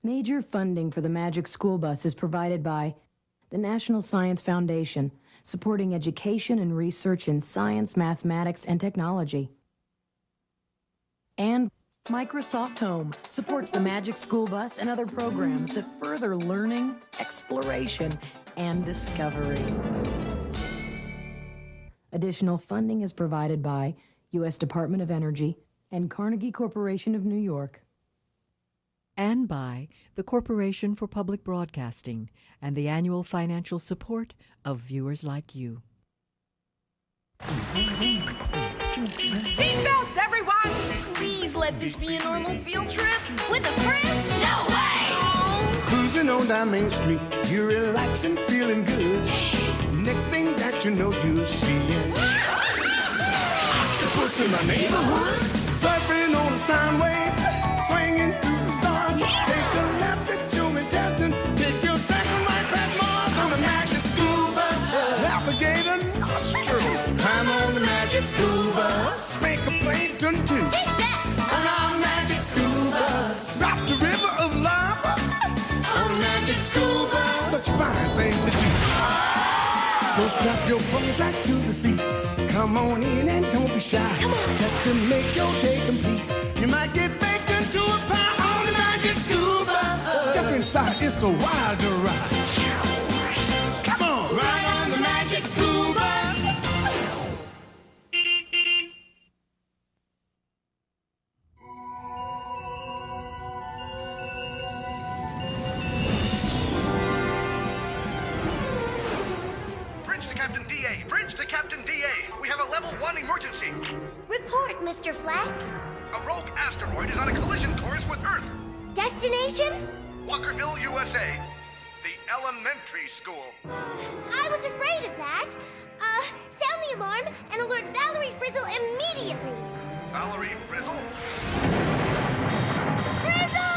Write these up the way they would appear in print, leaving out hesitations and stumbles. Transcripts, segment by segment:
Major funding for the Magic School Bus is provided by the National Science Foundation, supporting education and research in science, mathematics, and technology. And Microsoft Home supports the Magic School Bus and other programs that further learning, exploration, and discovery. Additional funding is provided by U.S. Department of Energy and Carnegie Corporation of New York. And by the Corporation for Public Broadcasting and the annual financial support of viewers like you. Seatbelts, everyone! Please let this be a normal field trip. With a Frizz? No way! Cruising on down Main Street, you're relaxed and feeling good. Next thing that you know, you're seeing octopus in my neighborhood, surfing on a sound wave, swinging through the stars. Take a left at June and Teston, take your second right past Mars on the Magic School Bus. Alligator nostril, climb on the Magic School Bus. Spank a Plankton too, on our Magic School Bus. Drop the river of lava on the Magic School Bus. Such a fine thing to do. So strap your bones right to the seat. Come on in and don't be shy. Just to make your day complete. You might get baked into a pie on the Magic School Bus. Step inside, it's a wilder ride. Come on, ride on the Magic School Bus. Bridge to Captain D.A. We have a level 1 emergency. Report, Mr. Fleck. A rogue asteroid is on a collision course with Earth. Destination? Walkerville, USA. The elementary school. I was afraid of that. Sound the alarm and alert Valerie Frizzle immediately. Valerie Frizzle? Frizzle!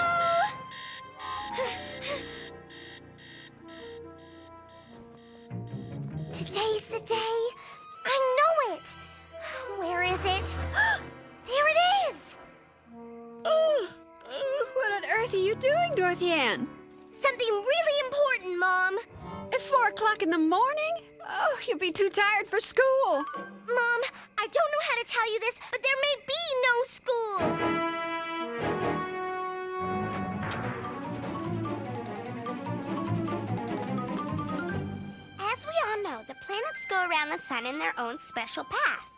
Today's the day. I know it. Where is it? There it is. What on earth are you doing, Dorothy Ann? Something really important, Mom. At 4 o'clock in the morning? Oh, you'll be too tired for school. Mom, I don't know how to tell you this, but there may be no school. As we all know, the planets go around the sun in their own special paths.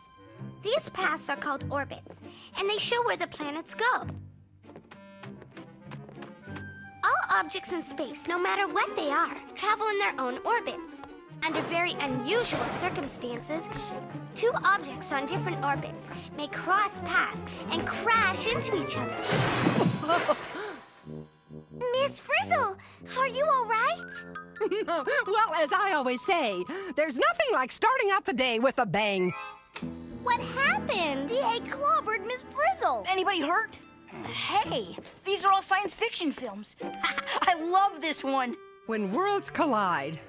These paths are called orbits, and they show where the planets go. All objects in space, no matter what they are, travel in their own orbits. Under very unusual circumstances, two objects on different orbits may cross paths and crash into each other. Miss Frizzle, are you all right? Well, as I always say, there's nothing like starting out the day with a bang. What happened? D.A. clobbered Miss Frizzle. Anybody hurt? Hey, these are all science fiction films. I love this one. When worlds collide.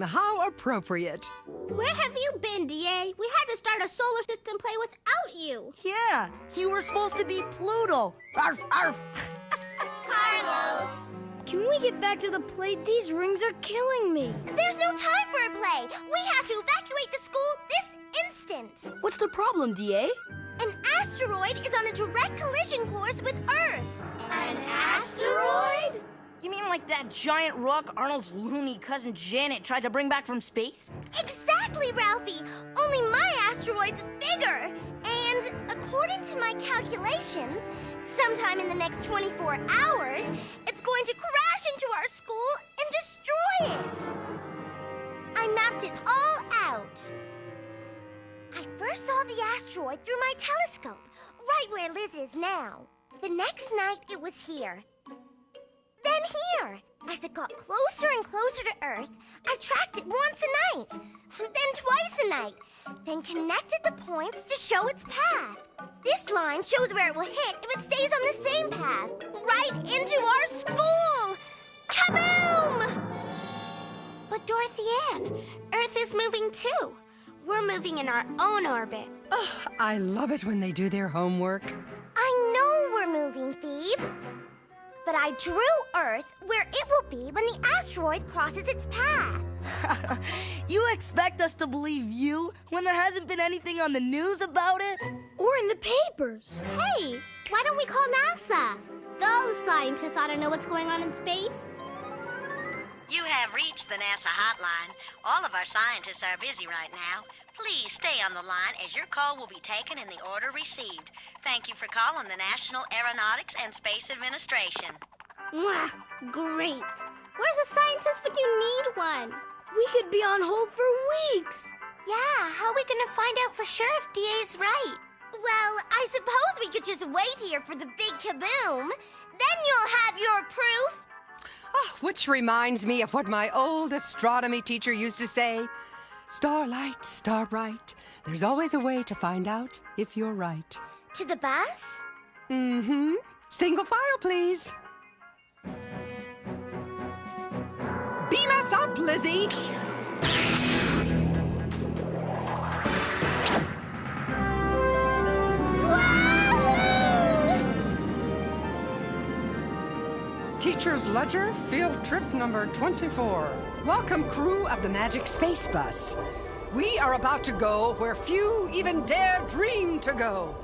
How appropriate. Where have you been, D.A.? We had to start a solar system play without you. Yeah, you were supposed to be Pluto. Arf, arf. Carlos. Can we get back to the play? These rings are killing me. There's no time for a play. We have to evacuate the school this instant. What's the problem, D.A.? An asteroid is on a direct collision course with Earth. An asteroid? You mean like that giant rock Arnold's loony cousin Janet tried to bring back from space? Exactly, Ralphie. Only my asteroid's bigger. And according to my calculations, sometime in the next 24 hours, it's going to crash into our school and destroy it. I mapped it all out. I first saw the asteroid through my telescope, right where Liz is now. The next night, it was here. Then here. As it got closer and closer to Earth, I tracked it once a night, then twice a night, then connected the points to show its path. This line shows where it will hit if it stays on the same path, right into our school! Kaboom! But Dorothy Ann, Earth is moving too. We're moving in our own orbit. Oh, I love it when they do their homework. I know we're moving, Phoebe. but I drew Earth where it will be when the asteroid crosses its path. You expect us to believe you when there hasn't been anything on the news about it? Or in the papers. Hey, why don't we call NASA? Those scientists ought to know what's going on in space. You have reached the NASA hotline. All of our scientists are busy right now. Please stay on the line as your call will be taken in the order received. Thank you for calling the National Aeronautics and Space Administration. Mwah, great. Where's a scientist when you need one? We could be on hold for weeks. Yeah, how are we gonna find out for sure if DA's right? Well, I suppose we could just wait here for the big kaboom. Then you'll have your proof. Oh, which reminds me of what my old astronomy teacher used to say. Starlight, star bright, there's always a way to find out if you're right. To the bus? Mm-hmm. Single file, please. Beam us up, Lizzie. Teacher's Ledger, field trip number 24. Welcome, crew of the Magic Space Bus. We are about to go where few even dare dream to go.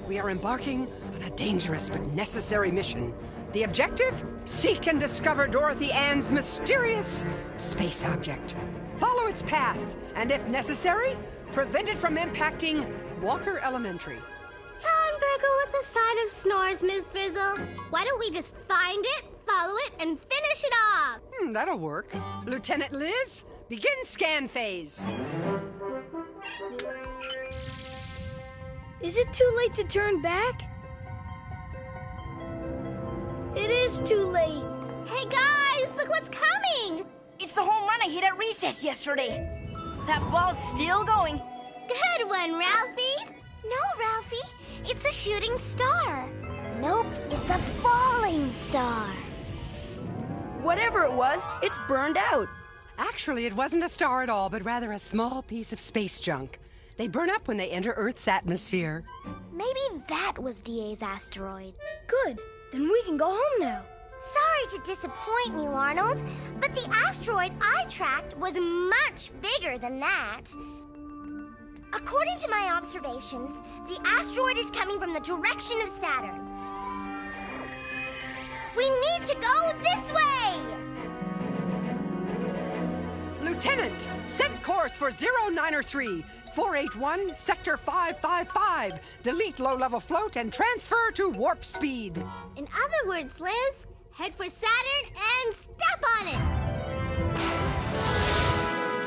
We are embarking on a dangerous but necessary mission. The objective? Seek and discover Dorothy Ann's mysterious space object. Follow its path, and if necessary, prevent it from impacting Walker Elementary. Burger with a side of snores, Ms. Frizzle. Why don't we just find it, follow it, and finish it off? That'll work. Lieutenant Liz, begin scan phase. Is it too late to turn back? It is too late. Hey guys, look what's coming! It's the home run I hit at recess yesterday. That ball's still going. Good one, Ralphie. No, Ralphie, it's a shooting star. Nope, it's a falling star. Whatever it was, it's burned out. Actually, it wasn't a star at all, but rather a small piece of space junk. They burn up when they enter Earth's atmosphere. Maybe that was DA's asteroid. Good, then we can go home now. Sorry to disappoint you, Arnold, but the asteroid I tracked was much bigger than that. According to my observations, the asteroid is coming from the direction of Saturn. We need to go this way! Lieutenant, set course for 093, 481, Sector 555. Delete low-level float and transfer to warp speed. In other words, Liz, head for Saturn and step on it!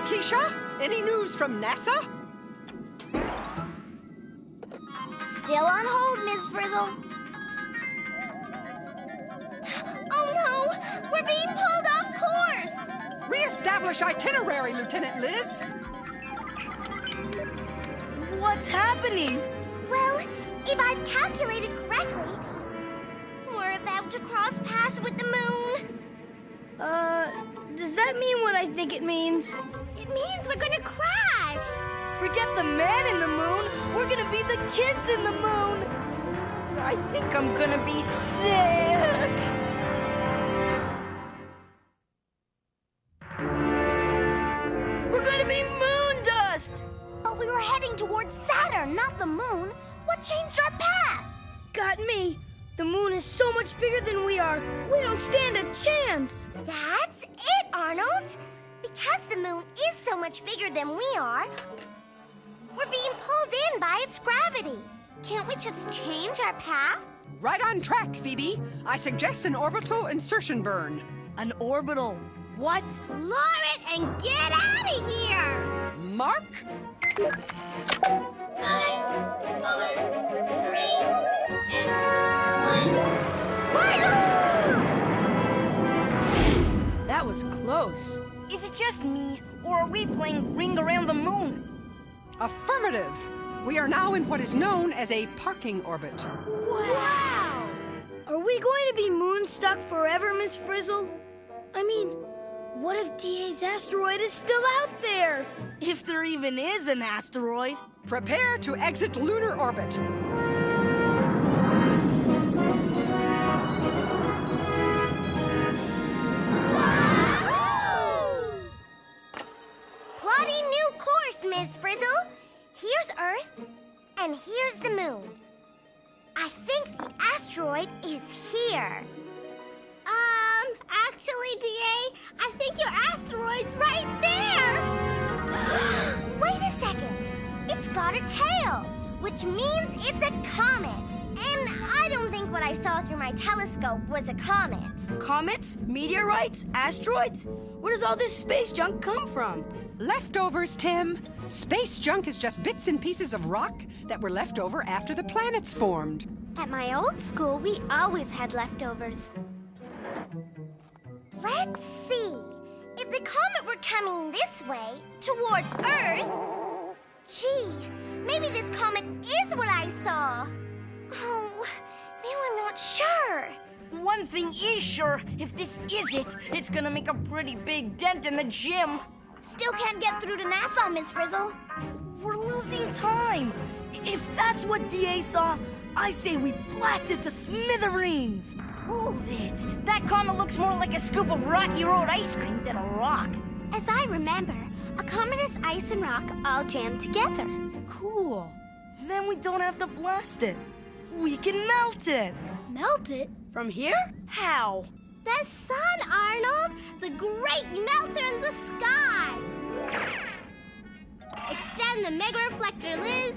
Keisha, any news from NASA? Still on hold, Ms. Frizzle. Oh no! We're being pulled off course! Re-establish itinerary, Lieutenant Liz. What's happening? Well, if I've calculated correctly, we're about to cross paths with the moon. Does that mean what I think it means? It means we're gonna crash! Forget the man in the moon. We're gonna be the kids in the moon. I think I'm gonna be sick. We're gonna be moon dust. But we were heading towards Saturn, not the moon. What changed our path? Got me. The moon is so much bigger than we are. We don't stand a chance. That's it, Arnold. Because the moon is so much bigger than we are, we're being pulled in by its gravity. Can't we just change our path? Right on track, Phoebe. I suggest an orbital insertion burn. An orbital what? Lower it and get out of here! Mark? 5, 4, 3, 2, 1. Fire! That was close. Is it just me, or are we playing Ring Around the Moon? Affirmative. We are now in what is known as a parking orbit. Wow! Are we going to be moon stuck forever, Miss Frizzle? I mean, what if DA's asteroid is still out there? If there even is an asteroid. Prepare to exit lunar orbit. There's the moon. I think the asteroid is here. Actually, DA, I think your asteroid's right there. Wait a second. It's got a tail, which means it's a comet. And I don't think what I saw through my telescope was a comet. Comets? Meteorites? Asteroids? Where does all this space junk come from? Leftovers, Tim. Space junk is just bits and pieces of rock that were left over after the planets formed. At my old school, we always had leftovers. Let's see. If the comet were coming this way, towards Earth... Gee, maybe this comet is what I saw. Oh, now I'm not sure. One thing is sure. If this is it, it's gonna make a pretty big dent in the gym. Still can't get through to NASA, Miss Frizzle. We're losing time. If that's what DA saw, I say we blast it to smithereens. Hold it. That comet looks more like a scoop of Rocky Road ice cream than a rock. As I remember, a comet is ice and rock all jammed together. Cool. Then we don't have to blast it. We can melt it. Melt it? From here? How? The sun, Arnold! The great melter in the sky! Extend the mega reflector, Liz.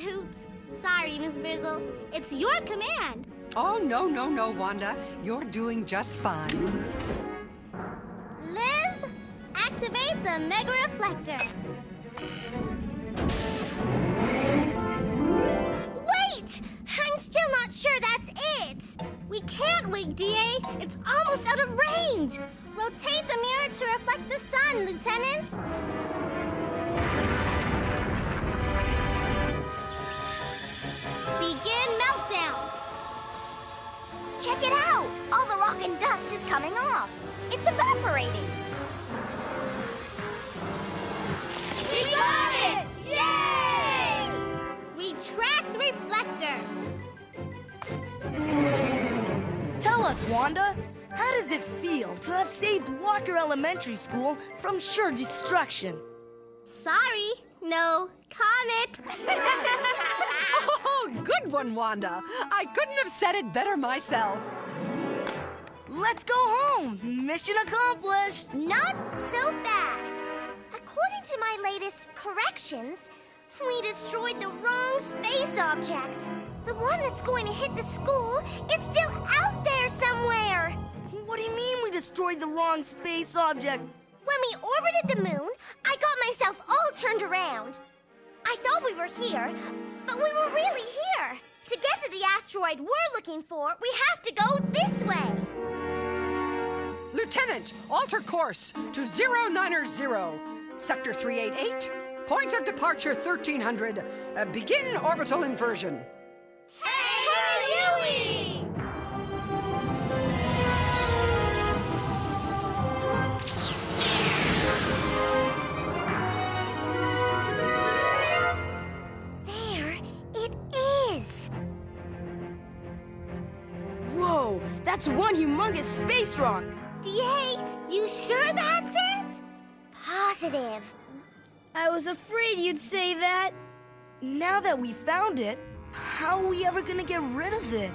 Oops. Sorry, Miss Frizzle. It's your command. Oh, no, Wanda. You're doing just fine. Liz, activate the mega reflector. Wait! I'm still not sure that's it. We can't wait, DA. It's almost out of range. Rotate the mirror to reflect the sun, Lieutenant. Begin meltdown. Check it out. All the rock and dust is coming off. It's evaporating. We got it! Yay! Retract reflector. Tell us, Wanda, how does it feel to have saved Walker Elementary School from sure destruction? Sorry, no comet. Oh, good one, Wanda. I couldn't have said it better myself. Let's go home. Mission accomplished. Not so fast. According to my latest corrections, we destroyed the wrong space object. The one that's going to hit the school is still out there somewhere. What do you mean we destroyed the wrong space object? When we orbited the moon, I got myself all turned around. I thought we were here, but we were really here. To get to the asteroid we're looking for, we have to go this way. Lieutenant, alter course to 090, Sector 388, point of departure 1300. Begin orbital inversion. Hey, Huey! There it is. Whoa, that's one humongous space rock. DA, you sure that's it? Positive. I was afraid you'd say that. Now that we found it, how are we ever gonna get rid of it?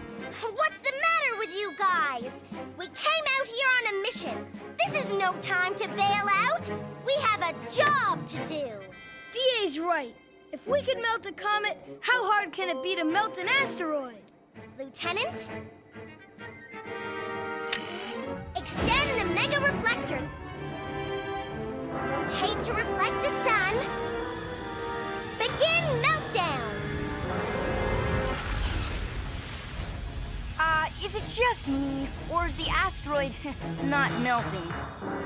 What's the matter with you guys? We came out here on a mission. This is no time to bail out. We have a job to do. DA's right. If we could melt a comet, how hard can it be to melt an asteroid? Lieutenant? Extend the mega reflector. Rotate to reflect the sun. Begin meltdown. Is it just me, or is the asteroid not melting?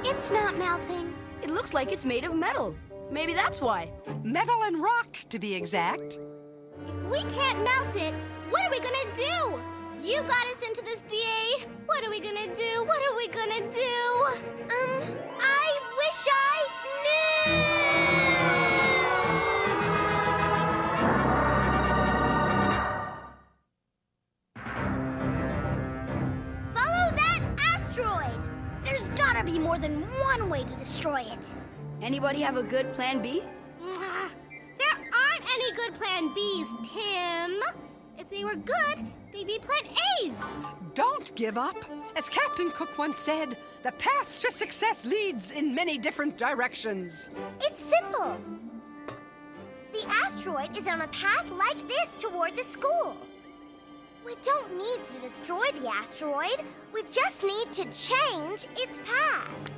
It's not melting. It looks like it's made of metal. Maybe that's why. Metal and rock, to be exact. If we can't melt it, what are we gonna do? You got us into this, DA. What are we gonna do? What are we gonna do? I wish I knew! Follow that asteroid! There's gotta be more than one way to destroy it. Anybody have a good plan B? There aren't any good plan Bs, Tim. If they were good, they'd be plan As. Don't give up. As Captain Cook once said, the path to success leads in many different directions. It's simple. The asteroid is on a path like this toward the school. We don't need to destroy the asteroid. We just need to change its path.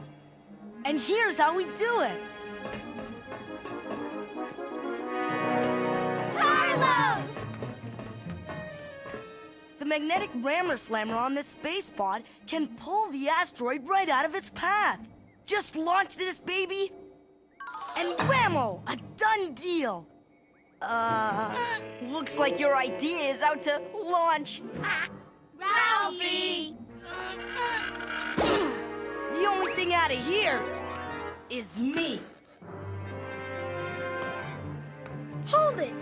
And here's how we do it. Carlos! The magnetic rammer slammer on this space pod can pull the asteroid right out of its path. Just launch this baby, and whammo! A done deal. Looks like your idea is out to launch. Ralphie! The only thing out of here is me. Hold it!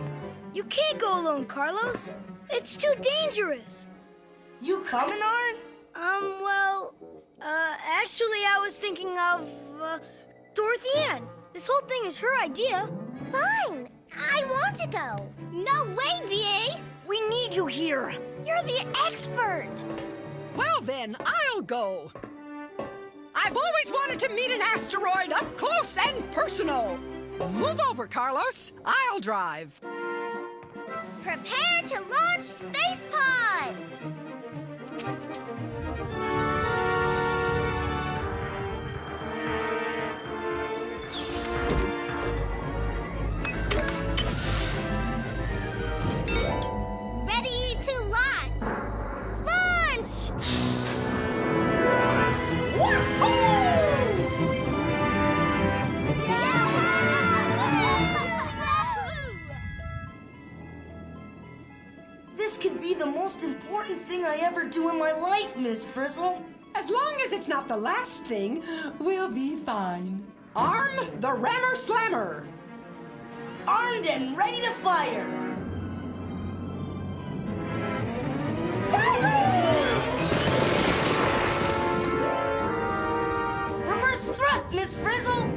You can't go alone, Carlos. It's too dangerous. You coming, Arn? Actually, I was thinking of, Dorothy Ann. This whole thing is her idea. Fine. I want to go. No way, D.A. We need you here. You're the expert. Well then, I'll go. I've always wanted to meet an asteroid up close and personal. Move over, Carlos. I'll drive. Prepare to launch Space Pod! Ready to launch! Launch! This could be the most important thing I ever do in my life, Miss Frizzle. As long as it's not the last thing, we'll be fine. Arm the rammer slammer. Armed and ready to fire. Reverse thrust, Miss Frizzle.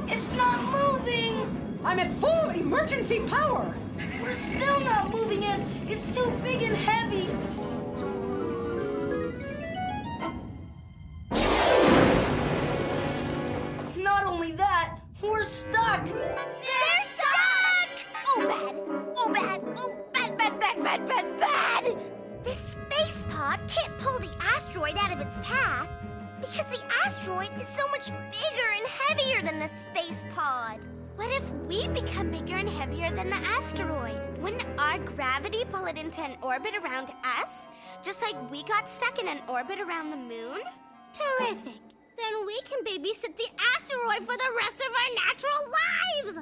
It's not moving. I'm at full emergency power. We're still not moving it. It's too big and heavy. Not only that, we're stuck. They're stuck! Oh, bad. Oh, bad. Oh, bad, bad, bad, bad, bad, bad. This space pod can't pull the asteroid out of its path because the asteroid is so much bigger and heavier than the space pod. What if we become bigger and heavier than the asteroid? Wouldn't our gravity pull it into an orbit around us, just like we got stuck in an orbit around the moon? Terrific. Then we can babysit the asteroid for the rest of our natural lives!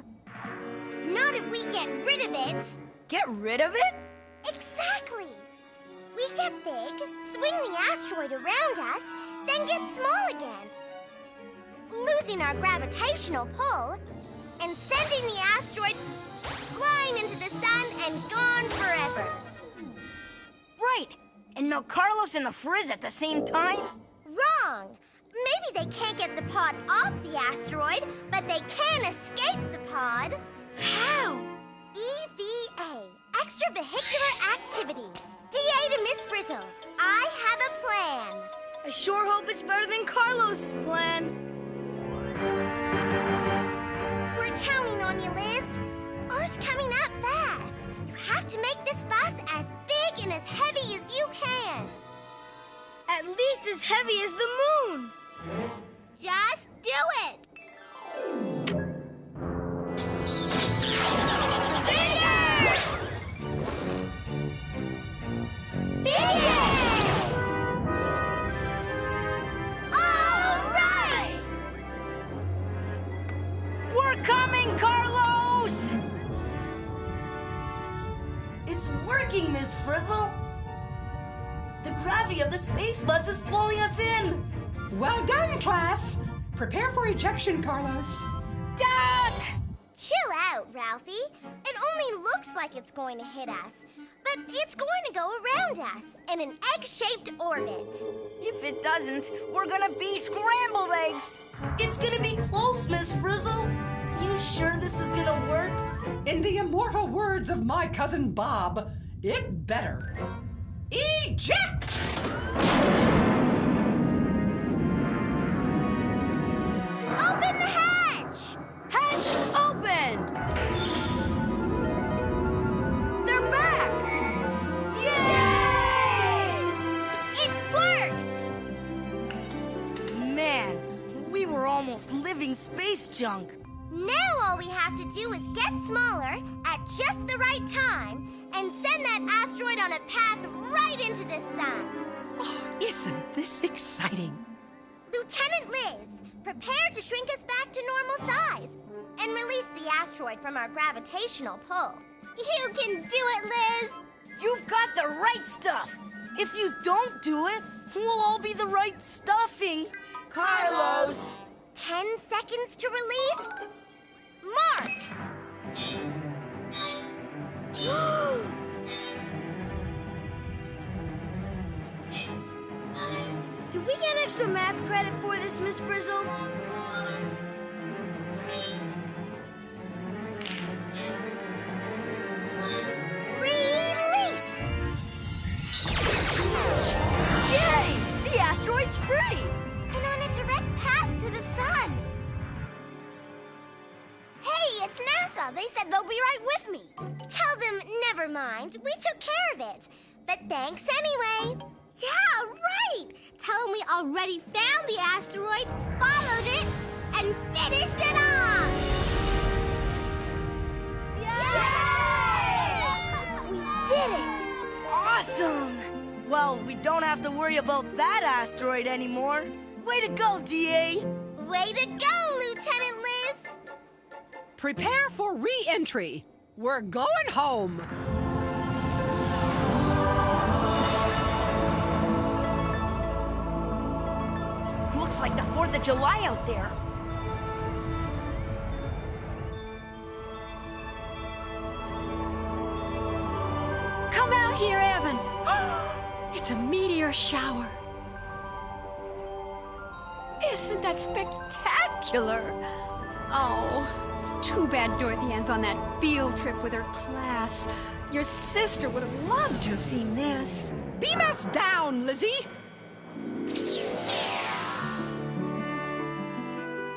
Not if we get rid of it. Get rid of it? Exactly. We get big, swing the asteroid around us, then get small again. Losing our gravitational pull, and sending the asteroid flying into the sun and gone forever. Right. And melt Carlos and the Frizz at the same time? Wrong. Maybe they can't get the pod off the asteroid, but they can escape the pod. How? EVA, extravehicular activity. DA to Miss Frizzle, I have a plan. I sure hope it's better than Carlos's plan. We're counting on you, Liz. Ours coming up fast. You have to make this bus as big and as heavy as you can. At least as heavy as the moon. Just do it. Bigger! Bigger! All right! We're coming, Carlos! It's working, Miss Frizzle. The gravity of the space bus is pulling us in. Well done, class. Prepare for ejection, Carlos. Duck! Chill out. out, Ralphie. It only looks like it's going to hit us, but it's going to go around us in an egg-shaped orbit. If it doesn't, we're gonna be scrambled eggs. It's gonna be close, Miss Frizzle. You sure this is gonna work? In the immortal words of my cousin Bob, it better. Eject! Open the hatch! Hatch opened! They're back! Yay! It worked! Man, we were almost living space junk. Now all we have to do is get smaller at just the right time and send that asteroid on a path right into the sun. Oh, isn't this exciting? Lieutenant Liz, prepare to shrink us back to normal size and release the asteroid from our gravitational pull. You can do it, Liz! You've got the right stuff. If you don't do it, we'll all be the right stuffing. Carlos! 10 seconds to release. Mark! Do we get extra math credit for this, Miss Frizzle? Release! Yay! The asteroid's free! And on a direct path to the sun. Hey, it's NASA. They said they'll be right with me. Tell them, never mind. We took care of it. But thanks anyway. Yeah, right. Tell them we already found the asteroid, followed it, and finished it off. Yay! We did it. Awesome! Well, we don't have to worry about that asteroid anymore. Way to go, DA! Way to go, Lieutenant Liz. Prepare for re-entry. We're going home. Looks like the 4th of July out there. Come out here, Evan. It's a meteor shower. Isn't that spectacular? Oh, it's too bad Dorothy Ann's on that field trip with her class. Your sister would have loved to have seen this. Beam us down, Lizzie.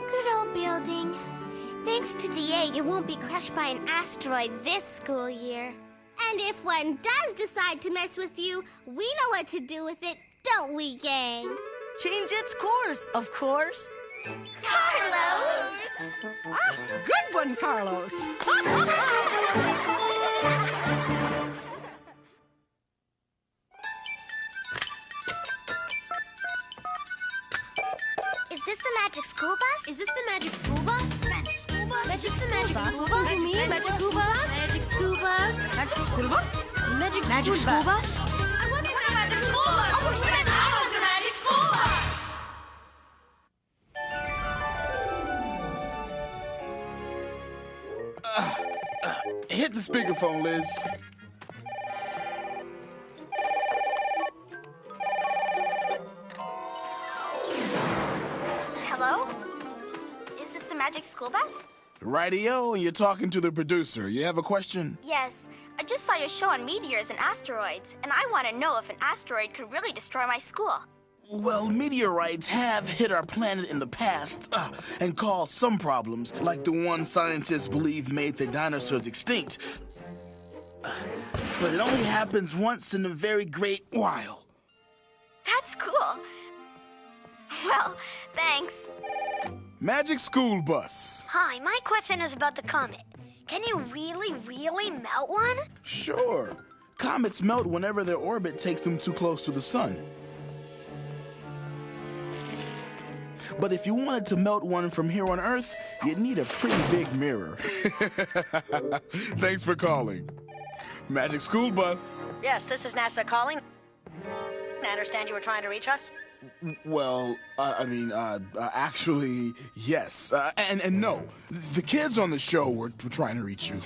Good old building. Thanks to DA, you won't be crushed by an asteroid this school year. And if one does decide to mess with you, we know what to do with it, don't we, gang? Change its course, of course. Carlos! Ah, good one, Carlos. Is this the magic school bus? Is this the magic school bus? Magic school bus? Magic the magic school bus? You mean magic school bus? Magic school bus? Magic school bus? Magic school bus? I want the magic school bus! I want the magic school bus! Hit the speakerphone, Liz. Hello? Is this the magic school bus? Radio, you're talking to the producer. You have a question? Yes. I just saw your show on meteors and asteroids, and I want to know if an asteroid could really destroy my school. Well, meteorites have hit our planet in the past and caused some problems, like the one scientists believe made the dinosaurs extinct. But it only happens once in a very great while. That's cool. Well, thanks. Magic School Bus. Hi, my question is about the comet. Can you really melt one? Sure. Comets melt whenever their orbit takes them too close to the sun. But if you wanted to melt one from here on Earth, you'd need a pretty big mirror. Thanks for calling. Magic School Bus. Yes, this is NASA calling. I understand you were trying to reach us. Well, actually, yes. And no. The kids on the show were trying to reach you.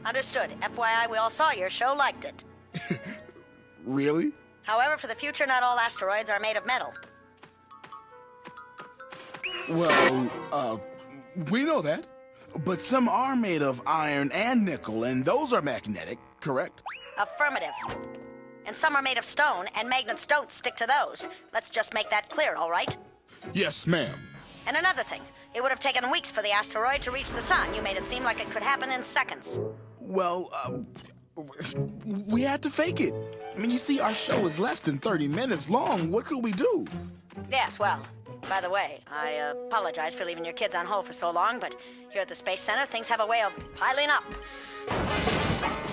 Understood. FYI, we all saw your show, liked it. Really? However, for the future, not all asteroids are made of metal. Well, we know that. But some are made of iron and nickel, and those are magnetic, correct? Affirmative. And some are made of stone, and magnets don't stick to those. Let's just make that clear, all right? Yes, ma'am. And another thing, it would have taken weeks for the asteroid to reach the sun. You made it seem like it could happen in seconds. Well, we had to fake it. I mean, you see, our show is less than 30 minutes long. What could we do? Yes, well, by the way, I apologize for leaving your kids on hold for so long, but here at the Space Center, things have a way of piling up.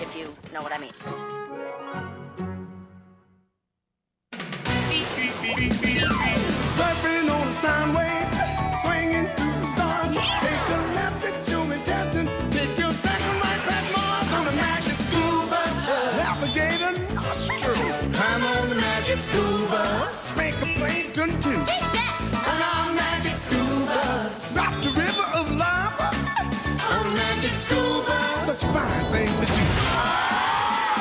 If you know what I mean. Surfing on a sound wave, swinging through the stars. Take a left at human testing. Take your second right past Mars on the magic scuba. Navigator nostril. Climb on the magic scuba. Spank a plankton too. On our magic scuba. Drop the river of lava. On magic scuba. Such a fine thing to do.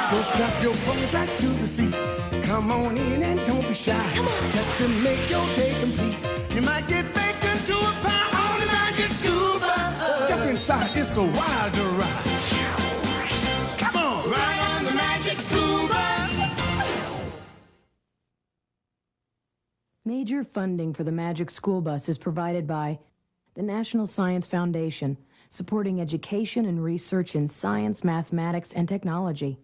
So strap your clothes right to the seat. Come on in and don't be shy. Just to make your day complete. You might get baked into a pie on the magic scuba. Step inside, it's a wilder ride. Come on, right on the magic scuba. Major funding for the Magic School Bus is provided by the National Science Foundation, supporting education and research in science, mathematics, and technology.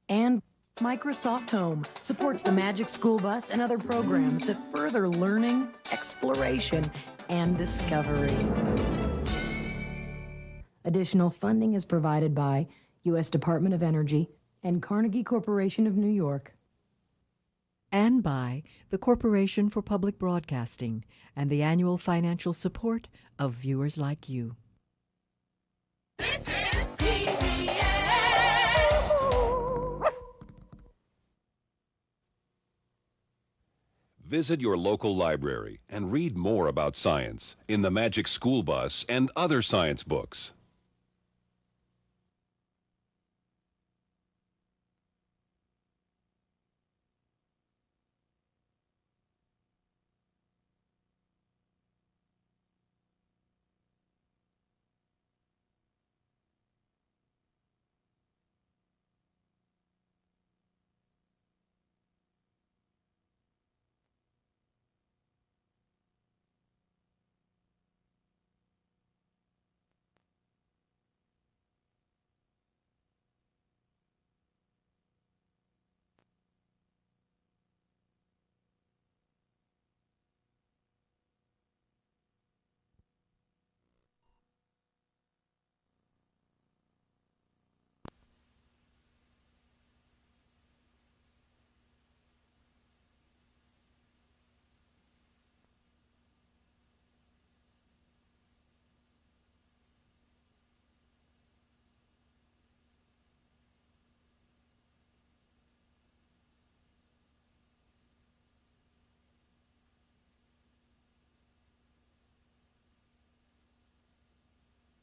And Microsoft Home supports the Magic School Bus and other programs that further learning, exploration, and discovery. Additional funding is provided by U.S. Department of Energy and Carnegie Corporation of New York. And by the Corporation for Public Broadcasting and the annual financial support of viewers like you. Visit your local library and read more about science in the Magic School Bus and other science books.